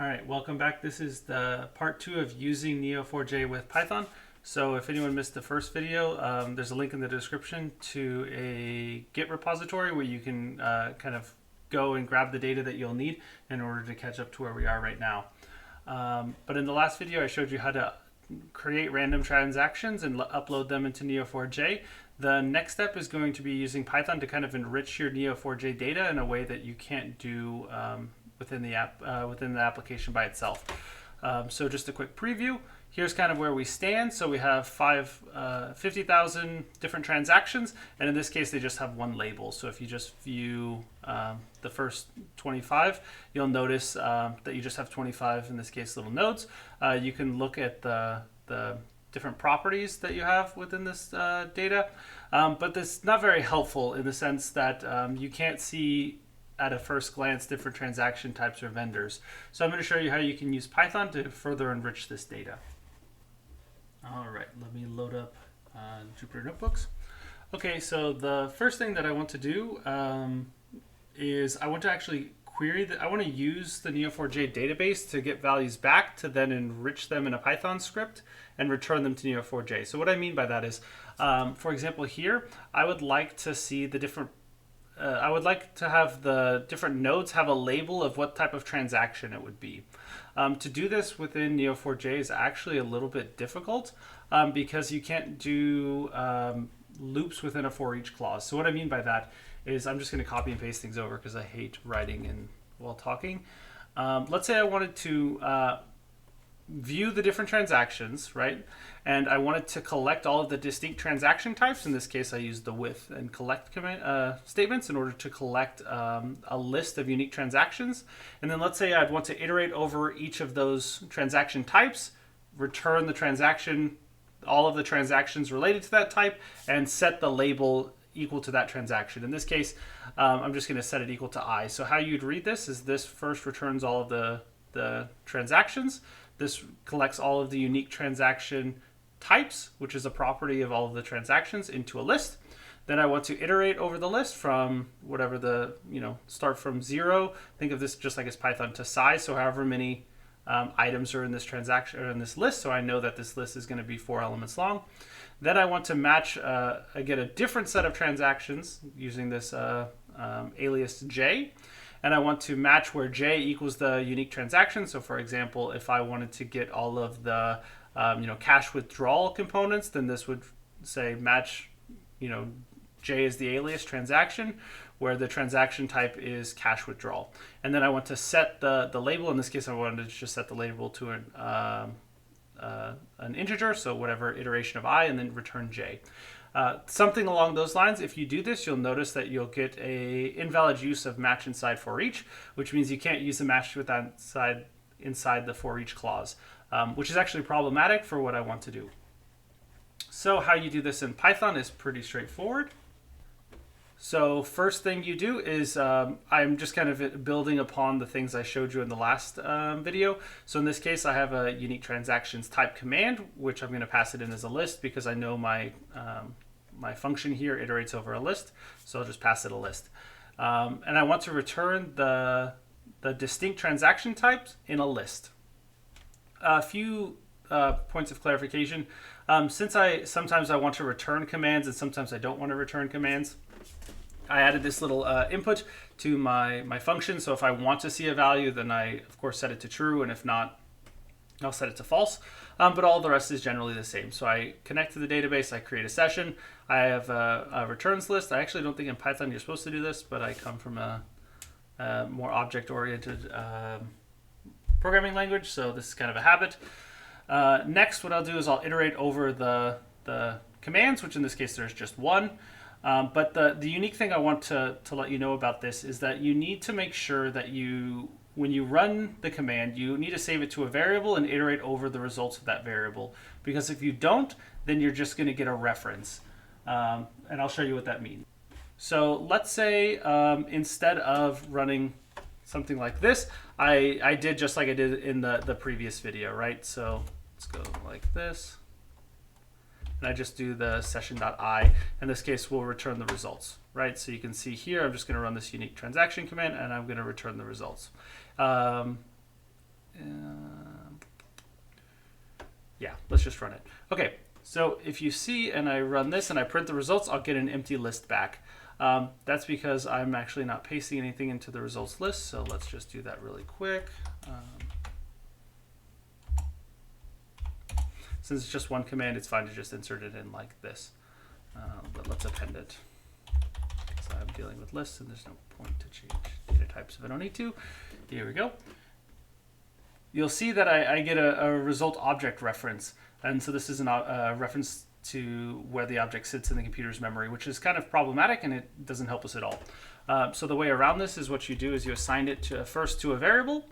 All right, welcome back. This is the part 2 of using Neo4j with Python. So if anyone missed the first video, there's a link in the description to a Git repository where you can kind of go and grab the data that you'll need in order to catch up to where we are right now. But in the last video, I showed you how to create random transactions and upload them into Neo4j. The next step is going to be using Python to kind of enrich your Neo4j data in a way that you can't do within the application by itself. So just a quick preview. Here's kind of where we stand. So we have 50,000 different transactions, and in this case they just have one label. So if you just view the first 25, you'll notice that you just have 25, in this case, little nodes. You can look at the different properties that you have within this data, but that's not very helpful in the sense that you can't see at a first glance different transaction types or vendors. So I'm going to show you how you can use Python to further enrich this data. All right, let me load up Jupyter Notebooks. Okay, so the first thing that I want to do is I want to actually query I want to use the Neo4j database to get values back to then enrich them in a Python script and return them to Neo4j. So what I mean by that is, for example, here I would like to see the different I would like to have the different nodes have a label of what type of transaction it would be. To do this within Neo4j is actually a little bit difficult because you can't do loops within a for each clause. So what I mean by that is I'm just going to copy and paste things over because I hate writing while talking. Let's say I wanted to view the different transactions, right? And I wanted to collect all of the distinct transaction types. In this case, I used the with and collect statements in order to collect a list of unique transactions. And then let's say I'd want to iterate over each of those transaction types, return the transaction, all of the transactions related to that type, and set the label equal to that transaction. In this case, I'm just going to set it equal to I. So how you'd read this is this first returns all of the transactions. This collects all of the unique transaction types, which is a property of all of the transactions, into a list. Then I want to iterate over the list from whatever start from 0. Think of this just like as Python to size. So however many items are in this transaction or in this list. So I know that this list is going to be 4 elements long. Then I want to match, I get a different set of transactions using this alias j. And I want to match where j equals the unique transaction. So for example, if I wanted to get all of the cash withdrawal components, then this would say match j is the alias transaction, where the transaction type is cash withdrawal. And then I want to set the label. In this case, I wanted to just set the label to an integer, so whatever iteration of I, and then return j. Something along those lines. If you do this, you'll notice that you'll get a invalid use of match inside for each, which means you can't use the match with that inside the for each clause, which is actually problematic for what I want to do. So how you do this in Python is pretty straightforward. So first thing you do is I'm just kind of building upon the things I showed you in the last video. So in this case, I have a unique transactions type command, which I'm going to pass it in as a list because I know my function here iterates over a list. So I'll just pass it a list. And I want to return the distinct transaction types in a list. A few points of clarification. Since sometimes I want to return commands and sometimes I don't want to return commands, I added this little input to my function. So if I want to see a value, then I, of course, set it to true. And if not, I'll set it to false. But all the rest is generally the same. So I connect to the database. I create a session. I have a returns list. I actually don't think in Python you're supposed to do this, but I come from a more object-oriented programming language. So this is kind of a habit. Next, what I'll do is I'll iterate over the commands, which in this case there's just one. But the unique thing I want to let you know about this is that you need to make sure that when you run the command, you need to save it to a variable and iterate over the results of that variable. Because if you don't, then you're just going to get a reference. And I'll show you what that means. So let's say instead of running something like this, I did just like I did in the previous video, right? So let's go like this. And I just do the session.I. In this case, we'll return the results, right? So you can see here, I'm just going to run this unique transaction command, and I'm going to return the results. Yeah, let's just run it. Okay, so if you see and I run this and I print the results, I'll get an empty list back. That's because I'm actually not pasting anything into the results list. So let's just do that really quick. Since it's just one command, it's fine to just insert it in like this. But let's append it. So I'm dealing with lists and there's no point to change data types if I don't need to. Here we go. You'll see that I get a result object reference. And so this is a reference to where the object sits in the computer's memory, which is kind of problematic and it doesn't help us at all. So the way around this is what you do is you assign it first to a variable.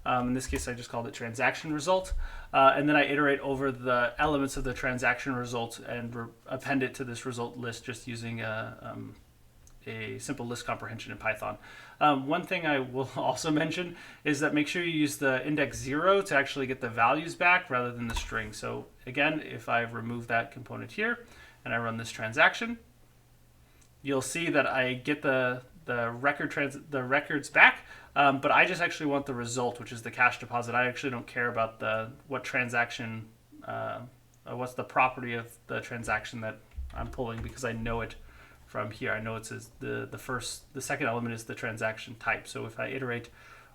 In this case, I just called it transaction result. And then I iterate over the elements of the transaction result and append it to this result list just using a simple list comprehension in Python. One thing I will also mention is that make sure you use the index 0 to actually get the values back rather than the string. So again, if I remove that component here and I run this transaction, you'll see that I get the records back, but I just actually want the result, which is the cash deposit. I actually don't care about what transaction, what's the property of the transaction that I'm pulling, because I know it from here. I know it says the second element is the transaction type. So if I iterate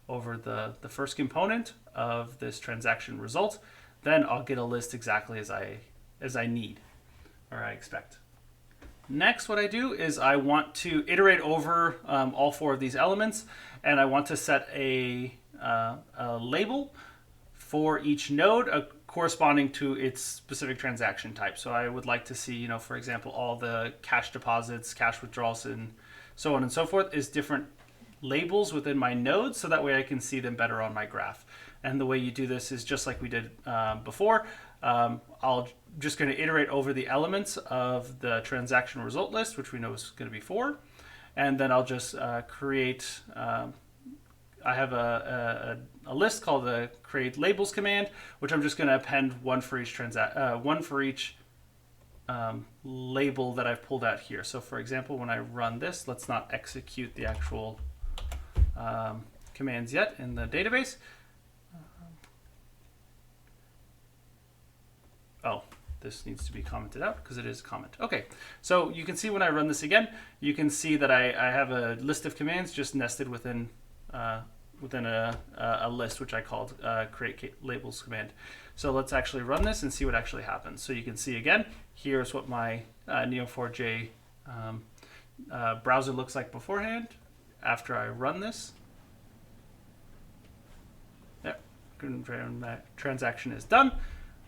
over the first component of this transaction result, then I'll get a list exactly as I need or I expect. Next, what I do is I want to iterate over all 4 of these elements, and I want to set a label for each node corresponding to its specific transaction type. So I would like to see, for example, all the cash deposits, cash withdrawals, and so on and so forth is different labels within my nodes, so that way I can see them better on my graph. And the way you do this is just like we did before. I'll just going to iterate over the elements of the transaction result list, which we know is going to be 4. And then I'll just create, I have a list called the create labels command, which I'm just going to append one for each label that I've pulled out here. So for example, when I run this, let's not execute the actual commands yet in the database. Oh, this needs to be commented out because it is a comment. Okay, so you can see when I run this again, you can see that I have a list of commands just nested within a list, which I called create labels command. So let's actually run this and see what actually happens. So you can see again, here's what my Neo4j browser looks like beforehand. After I run this, yep, transaction is done.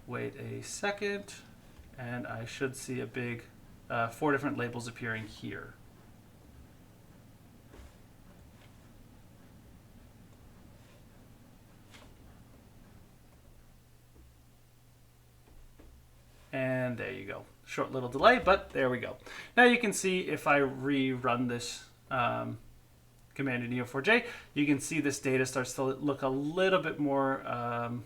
Wait a second, and I should see a big 4 different labels appearing here. And there you go. Short little delay, but there we go. Now you can see if I rerun this command in Neo4j, you can see this data starts to look a little bit more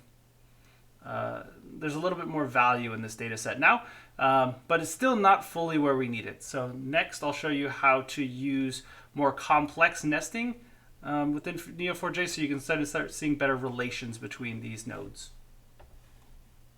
there's a little bit more value in this data set now, but it's still not fully where we need it. So next I'll show you how to use more complex nesting within Neo4j so you can start seeing better relations between these nodes.